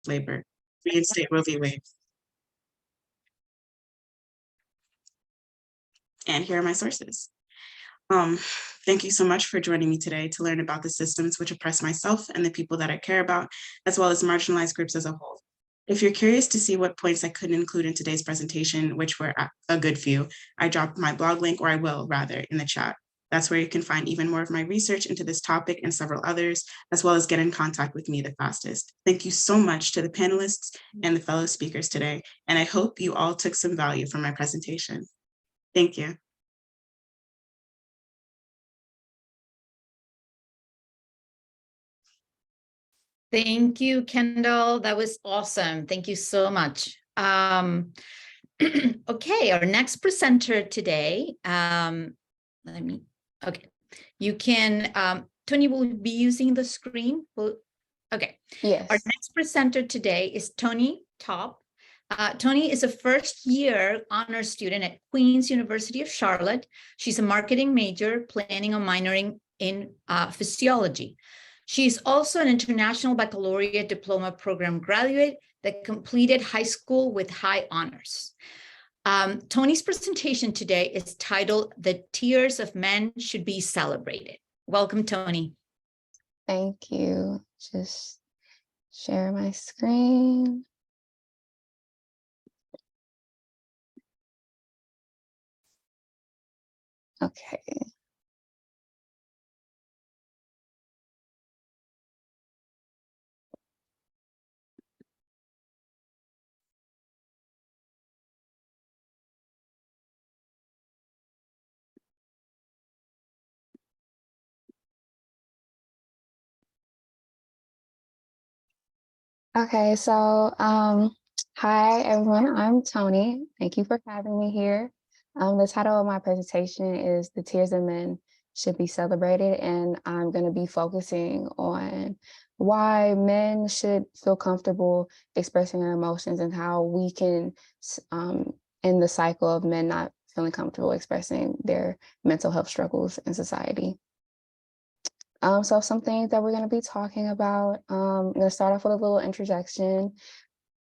labor, reinstate Roe v. Wade. And here are my sources. Thank you so much for joining me today to learn about the systems which oppress myself and the people that I care about, as well as marginalized groups as a whole. If you're curious to see what points I couldn't include in today's presentation, which were a good few, I dropped my blog link, or I will rather, in the chat. That's where you can find even more of my research into this topic and several others, as well as get in contact with me the fastest. Thank you so much to the panelists and the fellow speakers today, and I hope you all took some value from my presentation. Thank you. Thank you, Kendall. That was awesome. Thank you so much. Okay, our next presenter today, you can, Tony will be using the screen. Okay. Yes. Our next presenter today is Tony Top. Tony is a first-year honors student at Queen's University of Charlotte. She's a marketing major, planning on minoring in physiology. She's also an International Baccalaureate Diploma Program graduate that completed high school with high honors. Tony's presentation today is titled "The Tears of Men Should Be Celebrated." Welcome, Tony. Thank you. Just share my screen. Okay. Okay, so hi everyone, I'm Tony. Thank you for having me here. The title of my presentation is "The Tears of Men Should Be Celebrated," and I'm going to be focusing on why men should feel comfortable expressing their emotions and how we can end the cycle of men not feeling comfortable expressing their mental health struggles in society. So some things that we're going to be talking about, I'm going to start off with a little introduction,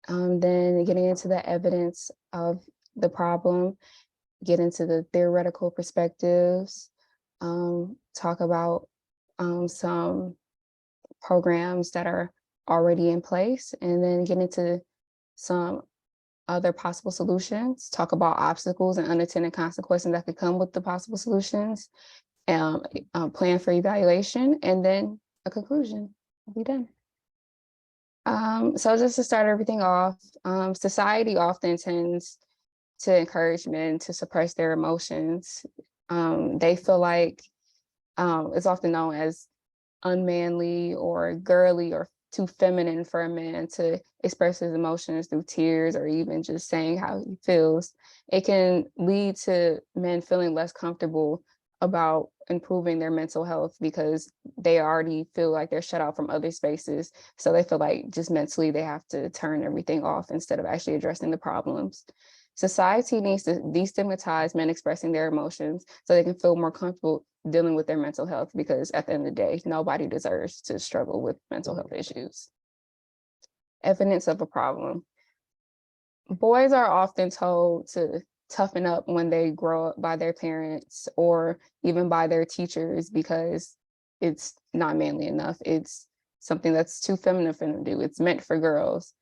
then getting into the evidence of the problem, get into the theoretical perspectives, talk about some programs that are already in place, and then get into some other possible solutions, talk about obstacles and unintended consequences that could come with the possible solutions, plan for evaluation, and then a conclusion will be done. So just to start everything off, society often tends to encourage men to suppress their emotions. They feel like it's often known as unmanly or girly or too feminine for a man to express his emotions through tears or even just saying how he feels. It can lead to men feeling less comfortable about improving their mental health because they already feel like they're shut out from other spaces. So they feel like just mentally they have to turn everything off instead of actually addressing the problems. Society needs to destigmatize men expressing their emotions so they can feel more comfortable dealing with their mental health, because at the end of the day, nobody deserves to struggle with mental health issues. Evidence of a problem. Boys are often told to toughen up when they grow up by their parents or even by their teachers because it's not manly enough. It's something that's too feminine for them to do. It's meant for girls.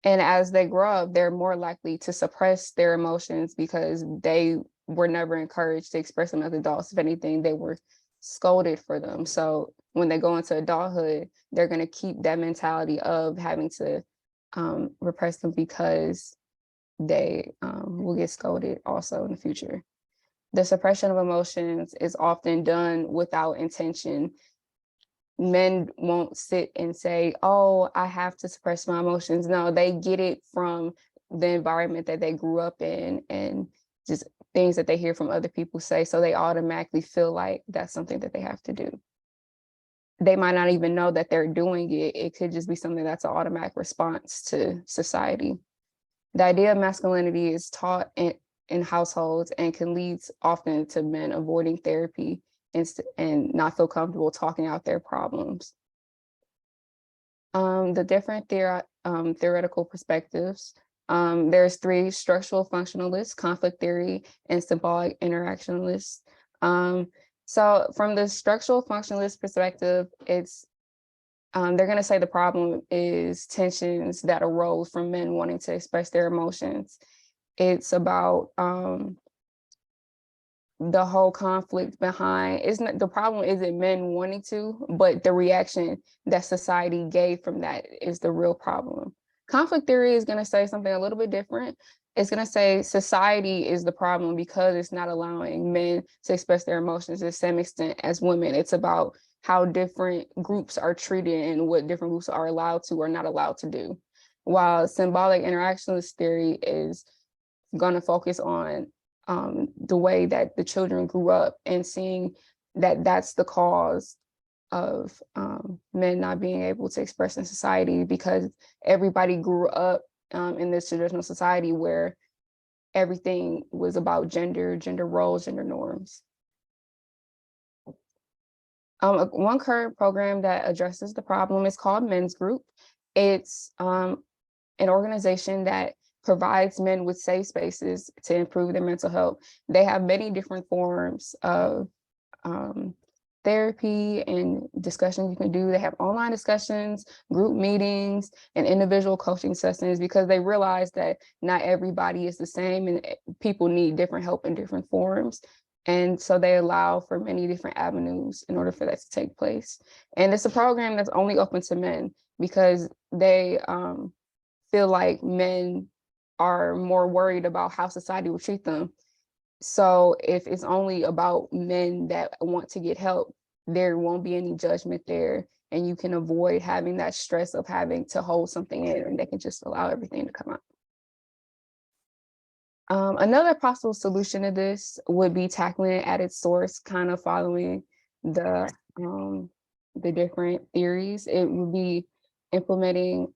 And as they grow up, they're more likely to suppress their emotions because they were never encouraged to express them as adults. If anything, they were scolded for them. So when they go into adulthood, they're going to keep that mentality of having to repress them because they will get scolded also in the future. The suppression of emotions is often done without intention. Men won't sit and say, oh, I have to suppress my emotions. No, they get it from the environment that they grew up in and just things that they hear from other people say. So they automatically feel like that's something that they have to do. They might not even know that they're doing it. It could just be something that's an automatic response to society. The idea of masculinity is taught in households and can lead often to men avoiding therapy and not feel comfortable talking out their problems. The different theoretical perspectives. There's 3 structural functionalists, conflict theory, and symbolic interactionalists. So from the structural functionalist perspective, it's they're going to say the problem is tensions that arose from men wanting to express their emotions. It's about the whole conflict behind, it's not, the problem isn't men wanting to, but the reaction that society gave from that is the real problem. Conflict theory is going to say something a little bit different. It's going to say society is the problem because it's not allowing men to express their emotions to the same extent as women. It's about how different groups are treated and what different groups are allowed to or not allowed to do. While symbolic interactionalist theory is going to focus on the way that the children grew up and seeing that that's the cause of men not being able to express in society, because everybody grew up in this traditional society where everything was about gender roles, gender norms. One current program that addresses the problem is called Men's Group. It's an organization that provides men with safe spaces to improve their mental health. They have many different forms of therapy and discussions you can do. They have online discussions, group meetings, and individual coaching sessions, because they realize that not everybody is the same and people need different help in different forms. And so they allow for many different avenues in order for that to take place. And it's a program that's only open to men because they feel like men are more worried about how society will treat them. So if it's only about men that want to get help, there won't be any judgment there, and you can avoid having that stress of having to hold something in, and they can just allow everything to come out. Another possible solution to this would be tackling it at its source, kind of following the different theories. It would be implementing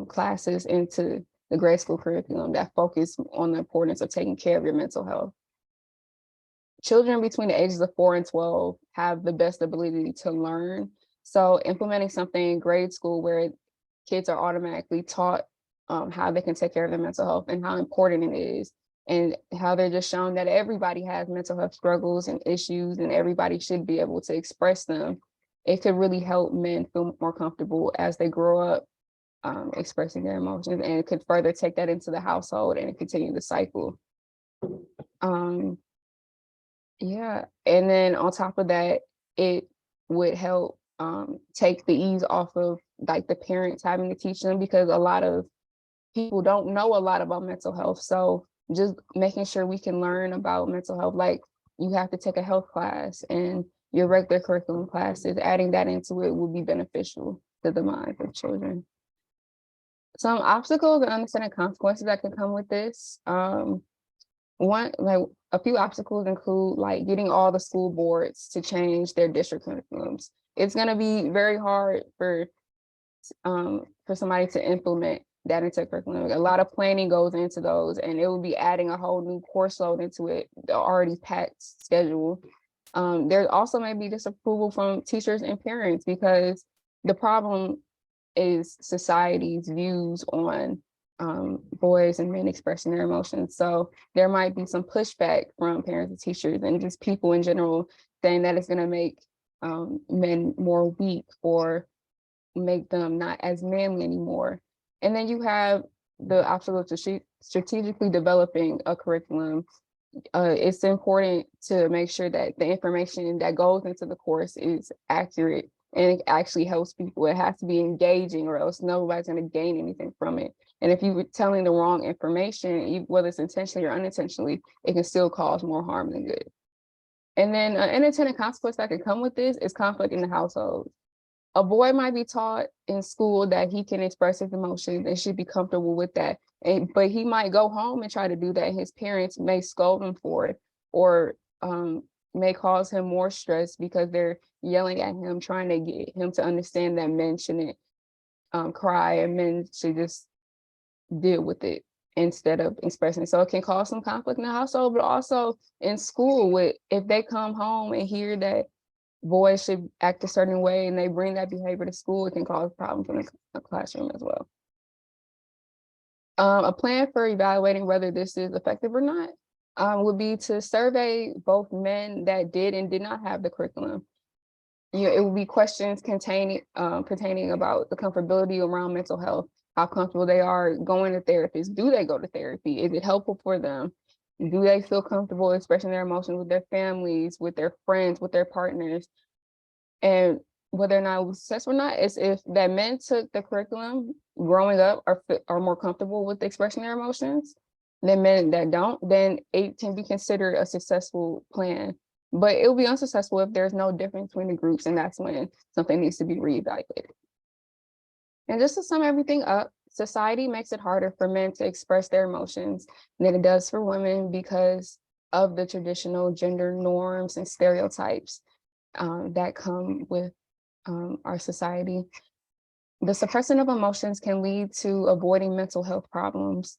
classes into the grade school curriculum that focus on the importance of taking care of your mental health. Children between the ages of 4 and 12 have the best ability to learn. So implementing something in grade school where kids are automatically taught how they can take care of their mental health and how important it is, and how they're just shown that everybody has mental health struggles and issues and everybody should be able to express them. It could really help men feel more comfortable as they grow up expressing their emotions, and it could further take that into the household and continue the cycle. Yeah, and then on top of that, it would help take the ease off of like the parents having to teach them, because a lot of people don't know a lot about mental health. So just making sure we can learn about mental health, like you have to take a health class and your regular curriculum classes, adding that into it would be beneficial to the minds of children. Some obstacles and understanding consequences that can come with this. A few obstacles include like getting all the school boards to change their district curriculums. It's going to be very hard for somebody to implement that into curriculum. A lot of planning goes into those, and it will be adding a whole new course load into it, the already packed schedule. There also may be disapproval from teachers and parents, because the problem is society's views on boys and men expressing their emotions. So there might be some pushback from parents and teachers and just people in general, saying that it's going to make men more weak or make them not as manly anymore. And then you have the obstacle to strategically developing a curriculum. It's important to make sure that the information that goes into the course is accurate and it actually helps people. It has to be engaging, or else nobody's going to gain anything from it. And if you were telling the wrong information, whether it's intentionally or unintentionally, it can still cause more harm than good. And then an unintended consequence that can come with this is conflict in the household. A boy might be taught in school that he can express his emotions and should be comfortable with that. But he might go home and try to do that. His parents may scold him for it, or may cause him more stress because they're yelling at him, trying to get him to understand that men shouldn't cry and men should just deal with it instead of expressing. So it can cause some conflict in the household, but also in school, if they come home and hear that boys should act a certain way and they bring that behavior to school, it can cause problems in the classroom as well. A plan for evaluating whether this is effective or not would be to survey both men that did and did not have the curriculum. It would be questions pertaining about the comfortability around mental health, how comfortable they are going to therapists. Do they go to therapy? Is it helpful for them? Do they feel comfortable expressing their emotions with their families, with their friends, with their partners? And whether or not it was successful or not is if that men took the curriculum growing up are more comfortable with expressing their emotions than men that don't, then it can be considered a successful plan. But it will be unsuccessful if there's no difference between the groups, and that's when something needs to be reevaluated. And just to sum everything up, society makes it harder for men to express their emotions than it does for women because of the traditional gender norms and stereotypes that come with our society. The suppression of emotions can lead to avoiding mental health problems,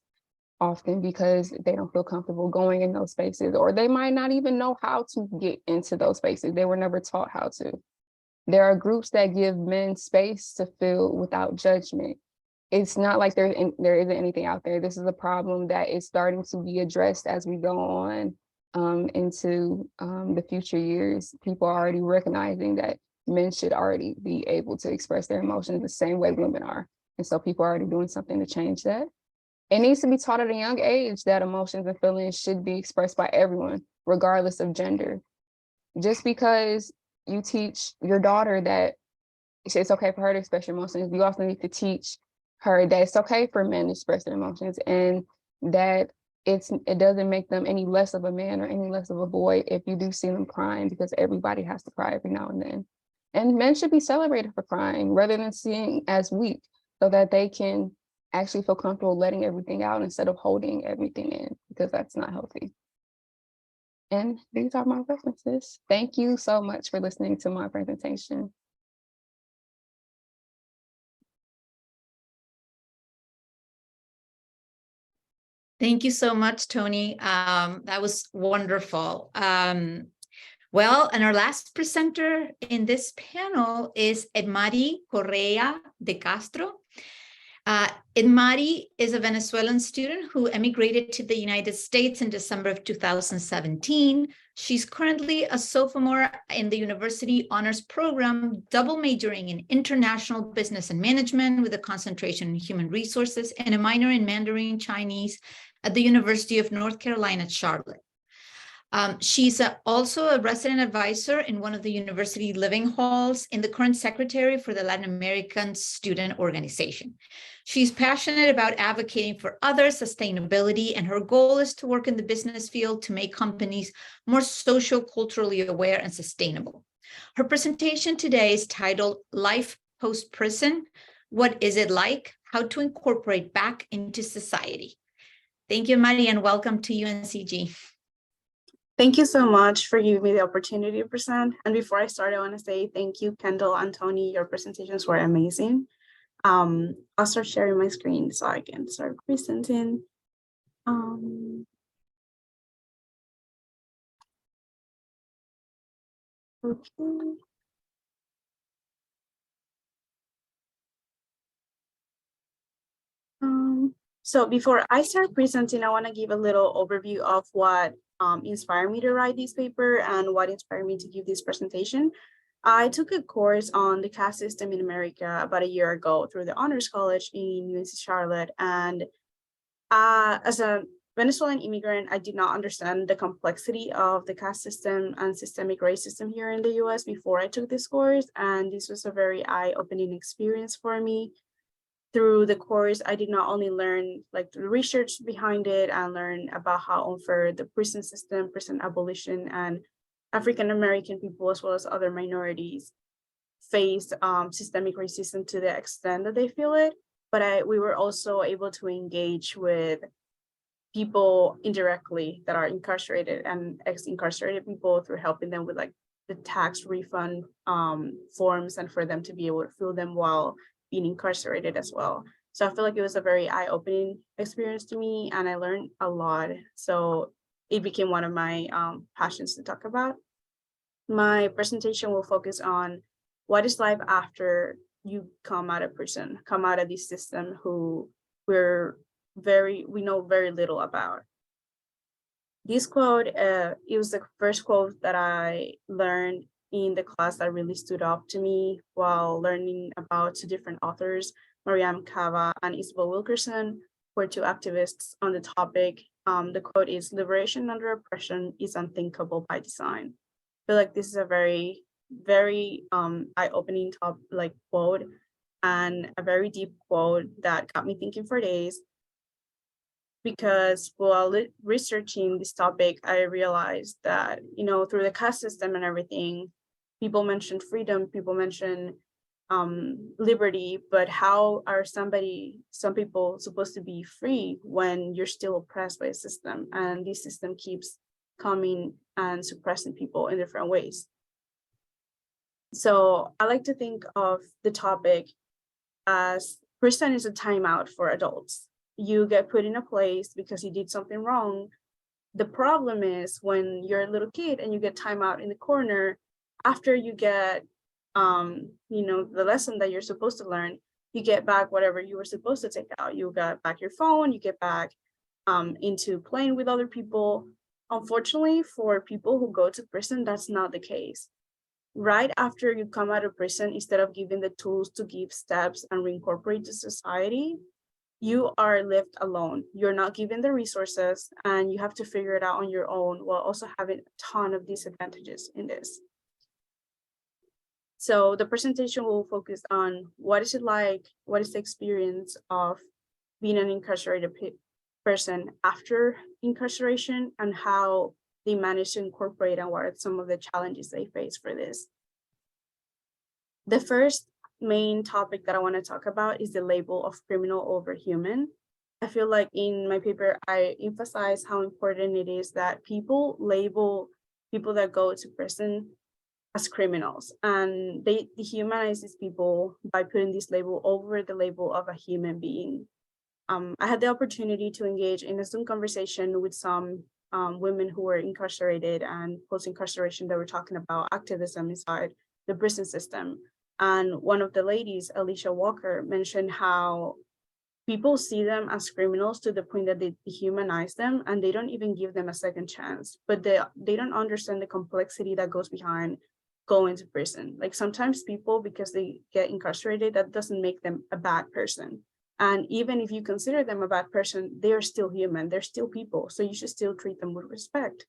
often because they don't feel comfortable going in those spaces, or they might not even know how to get into those spaces. They were never taught how to. There are groups that give men space to feel without judgment. It's not like there isn't anything out there. This is a problem that is starting to be addressed as we go on into the future years. People are already recognizing that men should already be able to express their emotions the same way women are. And so people are already doing something to change that. It needs to be taught at a young age that emotions and feelings should be expressed by everyone, regardless of gender. Just because you teach your daughter that it's okay for her to express your emotions, you also need to teach her that it's okay for men to express their emotions, and that it doesn't make them any less of a man or any less of a boy if you do see them crying, because everybody has to cry every now and then. And men should be celebrated for crying rather than seen as weak, so that they can actually feel comfortable letting everything out instead of holding everything in, because that's not healthy. And these are my references. Thank you so much for listening to my presentation. Thank you so much, Tony. That was wonderful. Well, and our last presenter in this panel is Edmari Correa de Castro. Edmari is a Venezuelan student who emigrated to the United States in December of 2017. She's currently a sophomore in the University Honors Program, double majoring in International Business and Management with a concentration in Human Resources and a minor in Mandarin Chinese at the University of North Carolina at Charlotte. She's also a resident advisor in one of the university living halls and the current secretary for the Latin American Student Organization. She's passionate about advocating for others, sustainability, and her goal is to work in the business field to make companies more social, culturally aware, and sustainable. Her presentation today is titled Life Post-Prison, What Is It Like? How to Incorporate Back into Society. Thank you, Maria, and welcome to UNCG. Thank you so much for giving me the opportunity to present. And before I start, I want to say thank you, Kendall and Tony. Your presentations were amazing. I'll start sharing my screen so I can start presenting. Okay. So before I start presenting, I want to give a little overview of what inspired me to write this paper and what inspired me to give this presentation. I took a course on the caste system in America about a year ago through the Honors College in UNC Charlotte. And as a Venezuelan immigrant, I did not understand the complexity of the caste system and systemic racism here in the US before I took this course. And this was a very eye-opening experience for me. Through the course, I did not only learn like the research behind it and learn about how unfair the prison system, prison abolition, and African-American people, as well as other minorities, face systemic racism to the extent that they feel it. But we were also able to engage with people indirectly that are incarcerated and ex-incarcerated people through helping them with like the tax refund forms and for them to be able to fill them while being incarcerated as well. So I feel like it was a very eye-opening experience to me and I learned a lot. So it became one of my passions to talk about. My presentation will focus on what is life after you come out of prison, come out of this system who we're we know very little about. This quote, it was the first quote that I learned in the class that really stood up to me while learning about two different authors, Mariam Kava and Isabel Wilkerson, who are two activists on the topic. The quote is, "Liberation under oppression is unthinkable by design." I feel like this is a very, very eye-opening quote, and a very deep quote that got me thinking for days. Because while researching this topic, I realized that, through the caste system and everything, people mention freedom, people mention liberty, but how are some people supposed to be free when you're still oppressed by a system, and this system keeps coming and suppressing people in different ways? So I like to think of the topic as prison is a timeout for adults. You get put in a place because you did something wrong. The problem is when you're a little kid and you get time out in the corner, after you get, the lesson that you're supposed to learn, you get back whatever you were supposed to take out. You got back your phone, you get back into playing with other people. Unfortunately, for people who go to prison, that's not the case. Right after you come out of prison, instead of giving the tools to give steps and reincorporate to society, you are left alone. You're not given the resources, and you have to figure it out on your own, while also having a ton of disadvantages in this. So the presentation will focus on what is it like, what is the experience of being an incarcerated person after incarceration, and how they manage to incorporate, and what are some of the challenges they face for this. The first main topic that I want to talk about is the label of criminal over human. I feel like in my paper, I emphasize how important it is that people label people that go to prison as criminals, and they dehumanize these people by putting this label over the label of a human being. I had the opportunity to engage in a Zoom conversation with some women who were incarcerated and post-incarceration that were talking about activism inside the prison system. And one of the ladies, Alicia Walker, mentioned how people see them as criminals to the point that they dehumanize them, and they don't even give them a second chance. But they don't understand the complexity that goes behind going to prison. Like, sometimes people, because they get incarcerated, that doesn't make them a bad person. And even if you consider them a bad person, they are still human. They're still people. So you should still treat them with respect.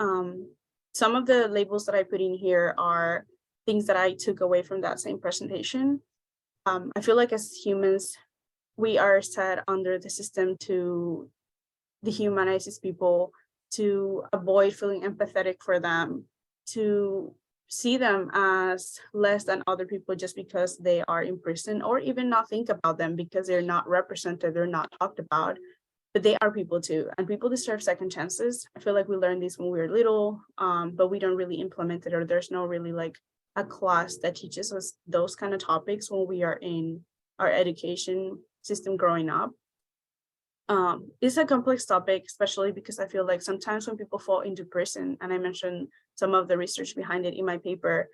Some of the labels that I put in here are things that I took away from that same presentation. I feel like as humans, we are set under the system to dehumanize these people, to avoid feeling empathetic for them, to see them as less than other people just because they are in prison, or even not think about them because they're not represented, they're not talked about, but they are people too, and people deserve second chances. I feel like we learned this when we were little, but we don't really implement it, or there's no really like a class that teaches us those kind of topics when we are in our education system growing up. It's a complex topic, especially because I feel like sometimes when people fall into prison, and I mentioned some of the research behind it in my paper,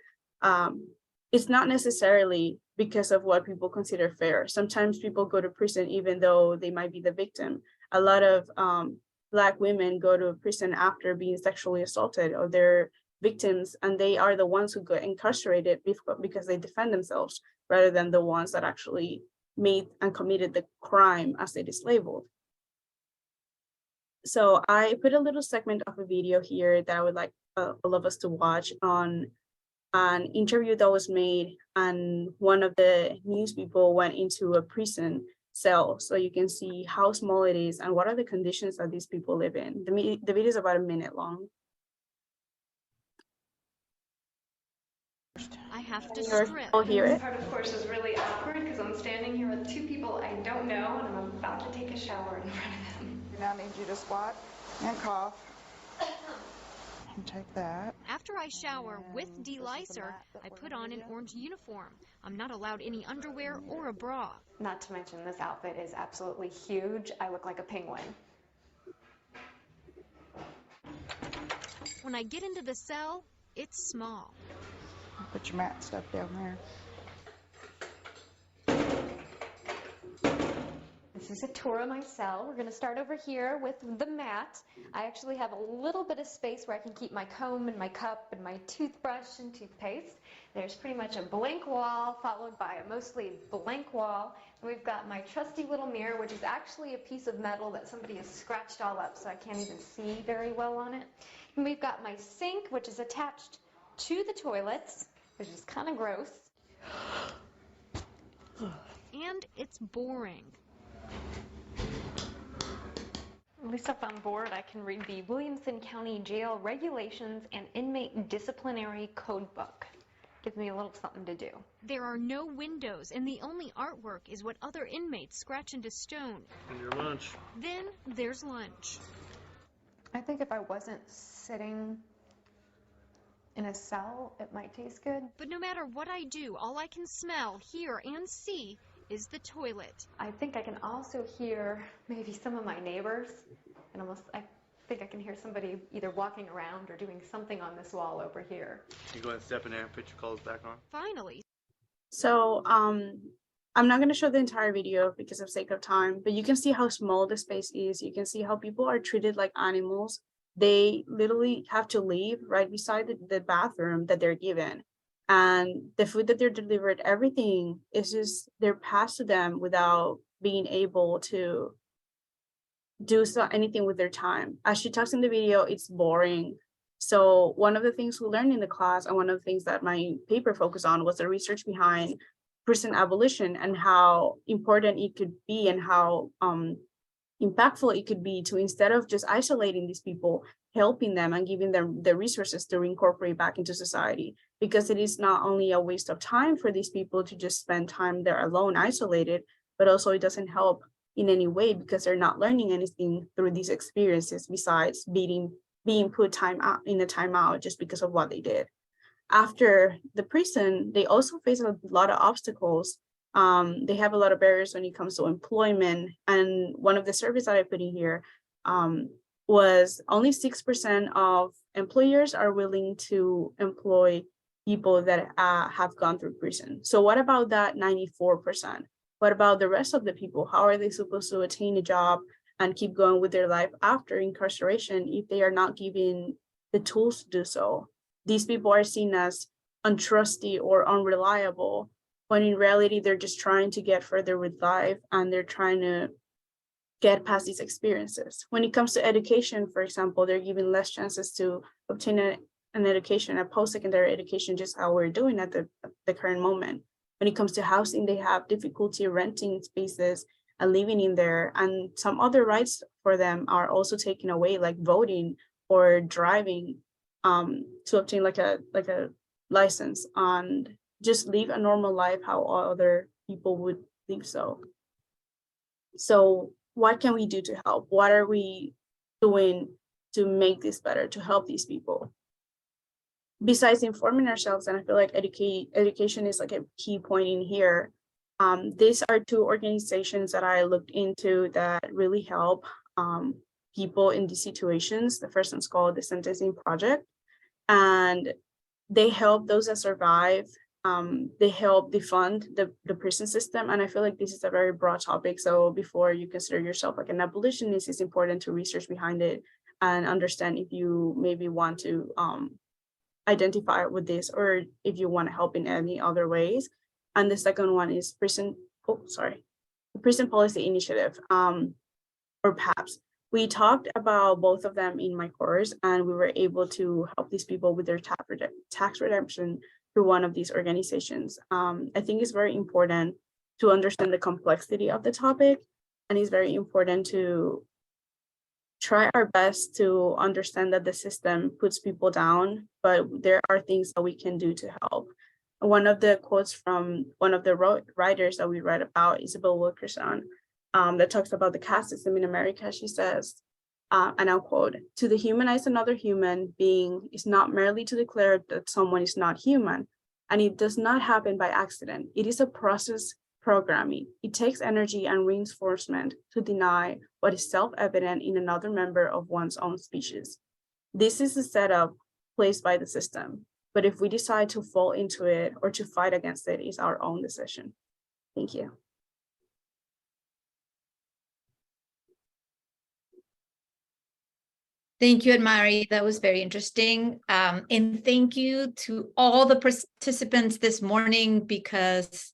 it's not necessarily because of what people consider fair. Sometimes people go to prison even though they might be the victim. A lot of Black women go to prison after being sexually assaulted, or they're victims, and they are the ones who got incarcerated because they defend themselves, rather than the ones that actually made and committed the crime as it is labeled. So I put a little segment of a video here that I would like all of us to watch on an interview that was made, and one of the news people went into a prison cell, so you can see how small it is and what are the conditions that these people live in. The video is about a minute long. I have to You'll strip. hear This it. part, of course, is really awkward because I'm standing here with two people I don't know, and I'm about to take a shower in front of them. We now need you to squat and cough. And take that. After I shower with delicer, I put on an orange uniform. I'm not allowed any underwear or a bra. Not to mention, this outfit is absolutely huge. I look like a penguin. When I get into the cell, it's small. Put your mat stuff down there. is a tour of my cell. We're going to start over here with the mat. I actually have a little bit of space where I can keep my comb and my cup and my toothbrush and toothpaste. There's pretty much a blank wall followed by a mostly blank wall. And we've got my trusty little mirror, which is actually a piece of metal that somebody has scratched all up, so I can't even see very well on it. And we've got my sink, which is attached to the toilets, which is kind of gross. And it's boring. At least if I'm bored, I can read the Williamson County Jail Regulations and Inmate Disciplinary Code Book. Gives me a little something to do. There are no windows, and the only artwork is what other inmates scratch into stone. And your lunch. Then there's lunch. I think if I wasn't sitting in a cell, it might taste good. But no matter what I do, all I can smell, hear, and see is the toilet. I think I can also hear maybe some of my neighbors, and I think I can hear somebody either walking around or doing something on this wall over here. You go and step in there and put your clothes back on. Finally. So I'm not going to show the entire video because of sake of time, but you can see how small the space is. You can see how people are treated like animals. They literally have to leave right beside the bathroom that they're given. And the food that they're delivered, everything is just, they're passed to them without being able to do anything with their time. As she talks in the video, it's boring. So one of the things we learned in the class, and one of the things that my paper focused on, was the research behind prison abolition and how important it could be and how impactful it could be to, instead of just isolating these people, helping them and giving them the resources to reincorporate back into society. Because it is not only a waste of time for these people to just spend time there alone, isolated, but also it doesn't help in any way because they're not learning anything through these experiences besides being put in a timeout just because of what they did. After the prison, they also face a lot of obstacles. They have a lot of barriers when it comes to employment. And one of the surveys that I put in here was only 6% of employers are willing to employ people that have gone through prison. So what about that 94%? What about the rest of the people? How are they supposed to attain a job and keep going with their life after incarceration if they are not given the tools to do so? These people are seen as untrusty or unreliable, when in reality, they're just trying to get further with life and they're trying to get past these experiences. When it comes to education, for example, they're given less chances to obtain an education, a post-secondary education, just how we're doing at the current moment. When it comes to housing, they have difficulty renting spaces and living in there. And some other rights for them are also taken away, like voting or driving, to obtain like a license and just live a normal life how other people would live. So what can we do to help? What are we doing to make this better, to help these people? Besides informing ourselves, and I feel like education is like a key point in here. These are two organizations that I looked into that really help people in these situations. The first one's called the Sentencing Project, and they help those that survive. They help defund the prison system. And I feel like this is a very broad topic. So before you consider yourself like an abolitionist, it's important to research behind it and understand if you maybe want to identify with this or if you want to help in any other ways. And the second one is the Prison Policy Initiative, or PAPS. We talked about both of them in my course, and we were able to help these people with their tax redemption through one of these organizations. I think it's very important to understand the complexity of the topic, and it's very important to try our best to understand that the system puts people down, but there are things that we can do to help. One of the quotes from one of the writers that we read about, Isabel Wilkerson, that talks about the caste system in America, she says, and I'll quote, "To dehumanize another human being is not merely to declare that someone is not human, and it does not happen by accident. It is a process programming. It takes energy and reinforcement to deny what is self-evident in another member of one's own species. This is the setup placed by the system, but if we decide to fall into it or to fight against it, is our own decision." Thank you. Thank you, Mari. That was very interesting. And thank you to all the participants this morning, because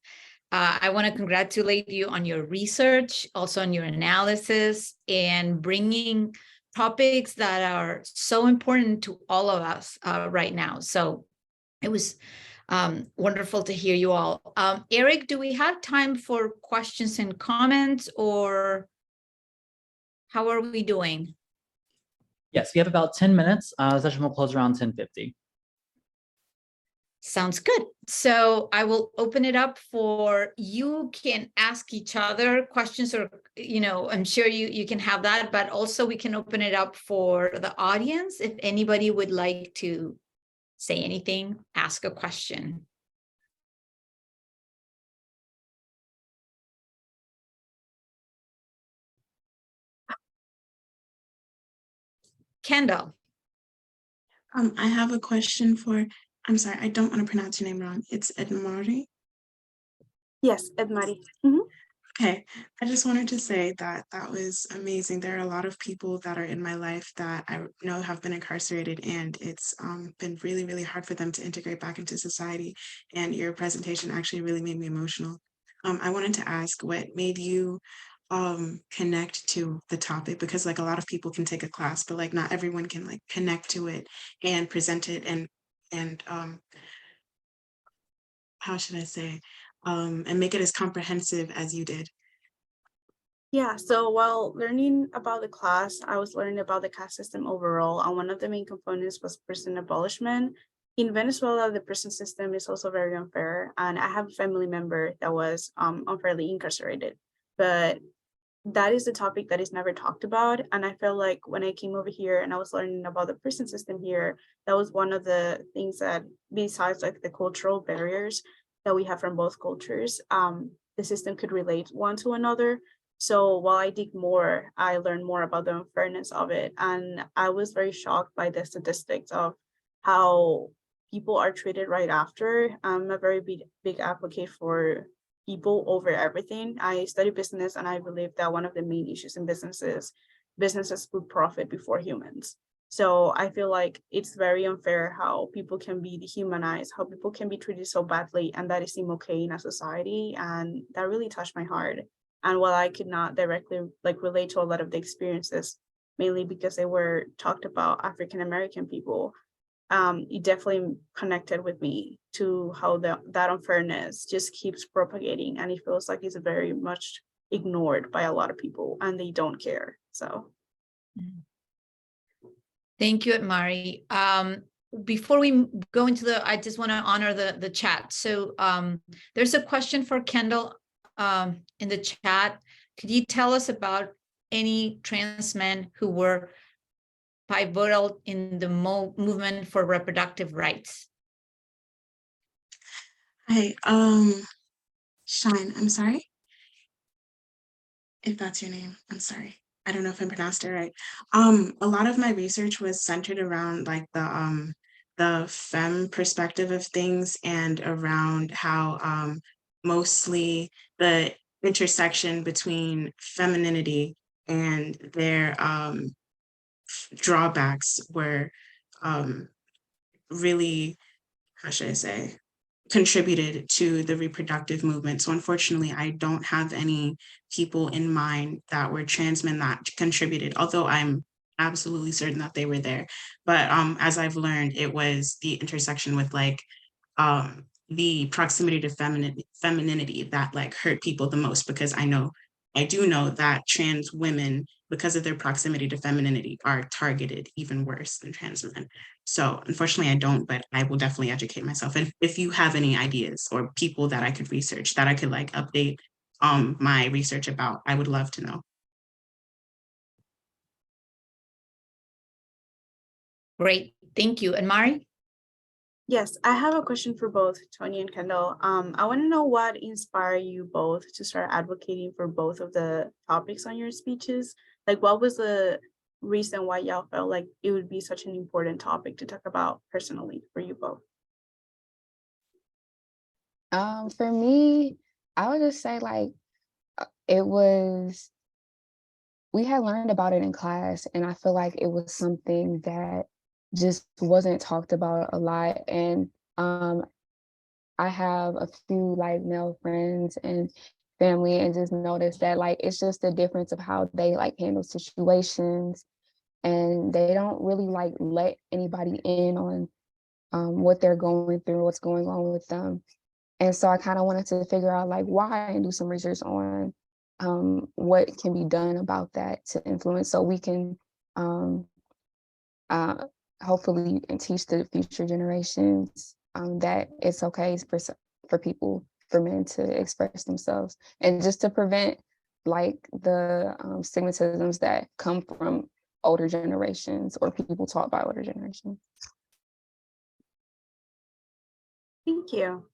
I want to congratulate you on your research, also on your analysis, and bringing topics that are so important to all of us right now. So it was wonderful to hear you all. Eric, do we have time for questions and comments, or how are we doing? Yes, we have about 10 minutes. The session will close around 10:50. Sounds good. So I will open it up for, you can ask each other questions, or, I'm sure you can have that, but also we can open it up for the audience. If anybody would like to say anything, ask a question. Kendall. I have a question for, I'm sorry, I don't want to pronounce your name wrong. It's Edmari. Yes, Edmari. Okay, I just wanted to say that that was amazing. There are a lot of people that are in my life that I know have been incarcerated, and it's been really, really hard for them to integrate back into society. And your presentation actually really made me emotional. I wanted to ask what made you connect to the topic, because like a lot of people can take a class, but like not everyone can like connect to it and present it and how should I say, and make it as comprehensive as you did. Yeah, so while learning about the class, I was learning about the caste system overall, and one of the main components was prison abolishment. In Venezuela, the prison system is also very unfair, and I have a family member that was unfairly incarcerated. But that is a topic that is never talked about, and I felt like when I came over here and I was learning about the prison system here, that was one of the things that, besides like the cultural barriers that we have from both cultures, the system could relate one to another. So while I dig more, I learned more about the unfairness of it. And I was very shocked by the statistics of how people are treated right after. I'm a very big advocate for people over everything. I study business, and I believe that one of the main issues in businesses put profit before humans. So I feel like it's very unfair how people can be dehumanized, how people can be treated so badly, and that it seems okay in a society. And that really touched my heart. And while I could not directly like relate to a lot of the experiences, mainly because they were talked about African American people, it definitely connected with me to how that unfairness just keeps propagating, and it feels like it's very much ignored by a lot of people, and they don't care. So Thank you, Mari. Before we go into I just want to honor the chat. So there's a question for Kendall in the chat. Could you tell us about any trans men who were pivotal in the movement for reproductive rights? Hi, Shine, I'm sorry if that's your name. I'm sorry. I don't know if I pronounced it right. A lot of my research was centered around like the femme perspective of things, and around how mostly the intersection between femininity and their drawbacks were really, how should I say, contributed to the reproductive movement. So unfortunately, I don't have any people in mind that were trans men that contributed, although I'm absolutely certain that they were there. But as I've learned, it was the intersection with like the proximity to femininity that like hurt people the most, because I do know that trans women, because of their proximity to femininity, are targeted even worse than trans men. So unfortunately I don't, but I will definitely educate myself. And if you have any ideas or people that I could research, that I could like update my research about, I would love to know. Great, thank you. And Mari? yes, I have a question for both Tony and Kendall. I want to know what inspired you both to start advocating for both of the topics on your speeches. Like, what was the reason why y'all felt like it would be such an important topic to talk about personally for you both? For me, I would just say like it was we had learned about it in class, and I feel like it was something that just wasn't talked about a lot. And I have a few like male friends and family, and just noticed that like it's just a difference of how they like handle situations, and they don't really like let anybody in on what they're going through, what's going on with them. And so I kind of wanted to figure out like why and do some research on what can be done about that to influence, so we can um, uh, hopefully and teach the future generations that it's okay for people, for men to express themselves, and just to prevent like the stigmatisms that come from older generations or people taught by older generations. Thank you.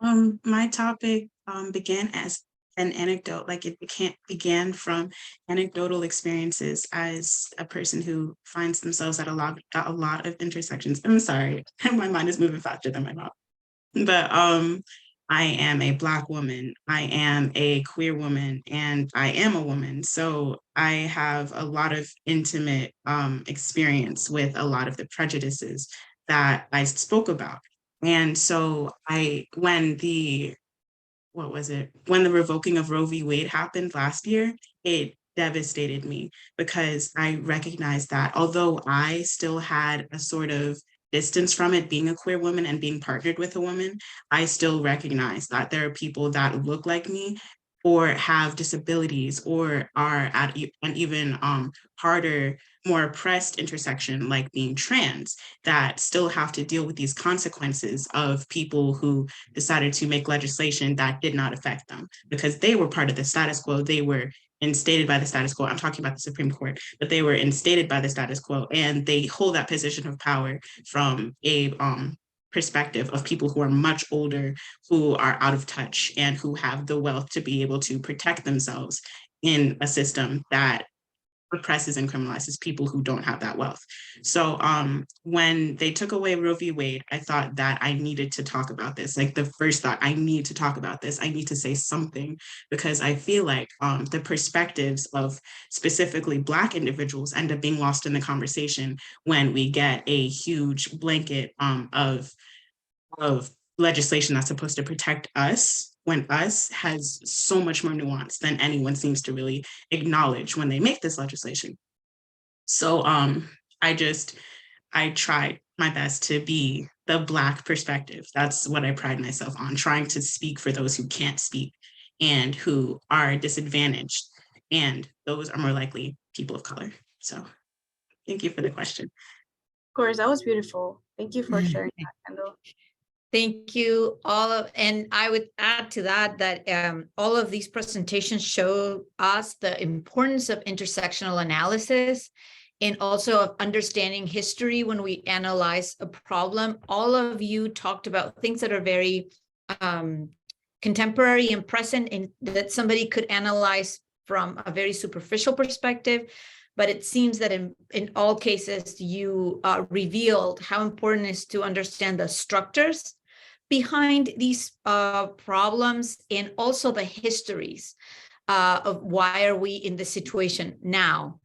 My topic began as an anecdote, like it began from anecdotal experiences as a person who finds themselves at a lot of intersections. I'm sorry, my mind is moving faster than my mouth. But I am a Black woman, I am a queer woman, and I am a woman. So I have a lot of intimate experience with a lot of the prejudices that I spoke about. And so when the revoking of Roe v. Wade happened last year, it devastated me because I recognized that although I still had a sort of distance from it, being a queer woman and being partnered with a woman, I still recognize that there are people that look like me or have disabilities or are at an even harder, more oppressed intersection, like being trans, that still have to deal with these consequences of people who decided to make legislation that did not affect them because they were part of the status quo. They were instated by the status quo. I'm talking about the Supreme Court, but they were instated by the status quo, and they hold that position of power from a perspective of people who are much older, who are out of touch, and who have the wealth to be able to protect themselves in a system that oppresses and criminalizes people who don't have that wealth. So when they took away Roe v. Wade, I thought that I needed to talk about this. Like the first thought, I need to talk about this. I need to say something because I feel like the perspectives of specifically Black individuals end up being lost in the conversation when we get a huge blanket of legislation that's supposed to protect us, when us has so much more nuance than anyone seems to really acknowledge when they make this legislation. So I tried my best to be the Black perspective. That's what I pride myself on, trying to speak for those who can't speak and who are disadvantaged. And those are more likely people of color. So thank you for the question. Of course, that was beautiful. Thank you for sharing that, Kendall. Thank you and I would add to that all of these presentations show us the importance of intersectional analysis and also of understanding history when we analyze a problem. All of you talked about things that are very contemporary and present, and that somebody could analyze from a very superficial perspective. But it seems that in all cases, you revealed how important it is to understand the structures behind these problems and also the histories of why are we in this situation now.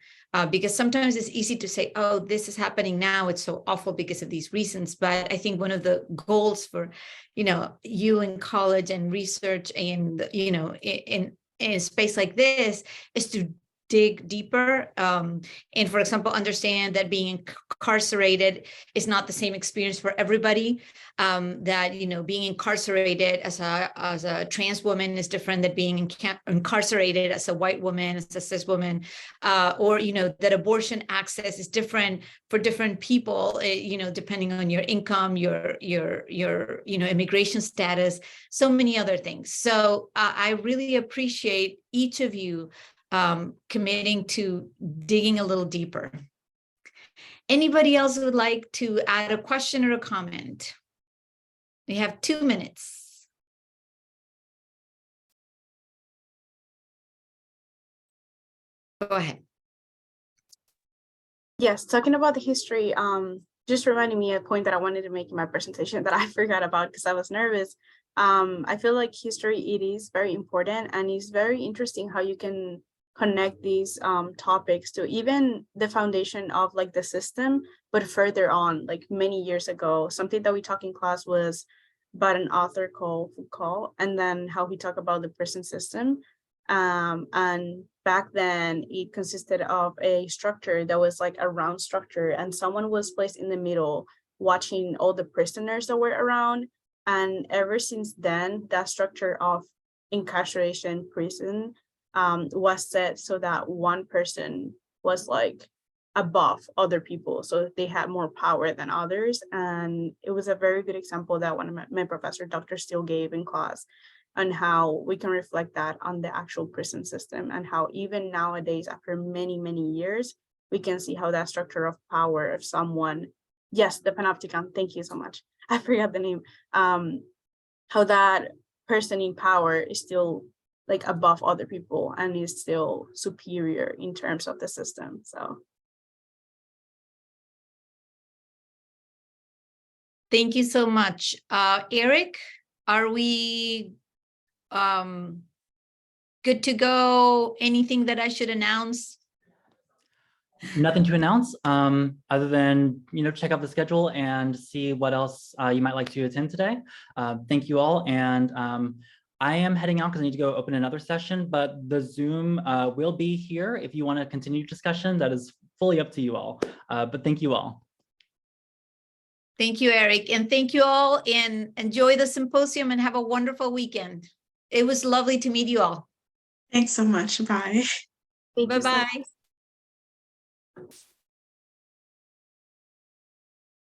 Because sometimes it's easy to say, oh, this is happening now, it's so awful because of these reasons. But I think one of the goals for, you in college and research and, in a space like this is to dig deeper and, for example, understand that being incarcerated is not the same experience for everybody, that being incarcerated as a trans woman is different than being incarcerated as a white woman, as a cis woman, or that abortion access is different for different people, depending on your income, your immigration status, so many other things. So I really appreciate each of you committing to digging a little deeper. Anybody else would like to add a question or a comment? We have 2 minutes. Go ahead. Yes, talking about the history, just reminding me a point that I wanted to make in my presentation that I forgot about because I was nervous. I feel like history, it is very important, and it's very interesting how you can connect these topics to even the foundation of like the system, but further on, like many years ago. Something that we talked in class was about an author called Foucault, and then how he talked about the prison system. And back then it consisted of a structure that was like a round structure, and someone was placed in the middle watching all the prisoners that were around. And ever since then, that structure of incarceration, prison, was set so that one person was like above other people, so they had more power than others. And it was a very good example that one of my professor, Dr. Steele, gave in class, on how we can reflect that on the actual prison system, and how even nowadays, after many, many years, we can see how that structure of power of someone, yes, the panopticon, thank you so much, I forgot the name, how that person in power is still like above other people and is still superior in terms of the system. So Thank you so much. Eric, are we good to go? Anything that I should announce? Nothing to announce, other than, check out the schedule and see what else you might like to attend today. Thank you all. And I am heading out because I need to go open another session, but the Zoom will be here. If you want to continue discussion, that is fully up to you all. But thank you all. Thank you, Eric. And thank you all, and enjoy the symposium and have a wonderful weekend. It was lovely to meet you all. Thanks so much. Bye. thank you so Bye-bye. much.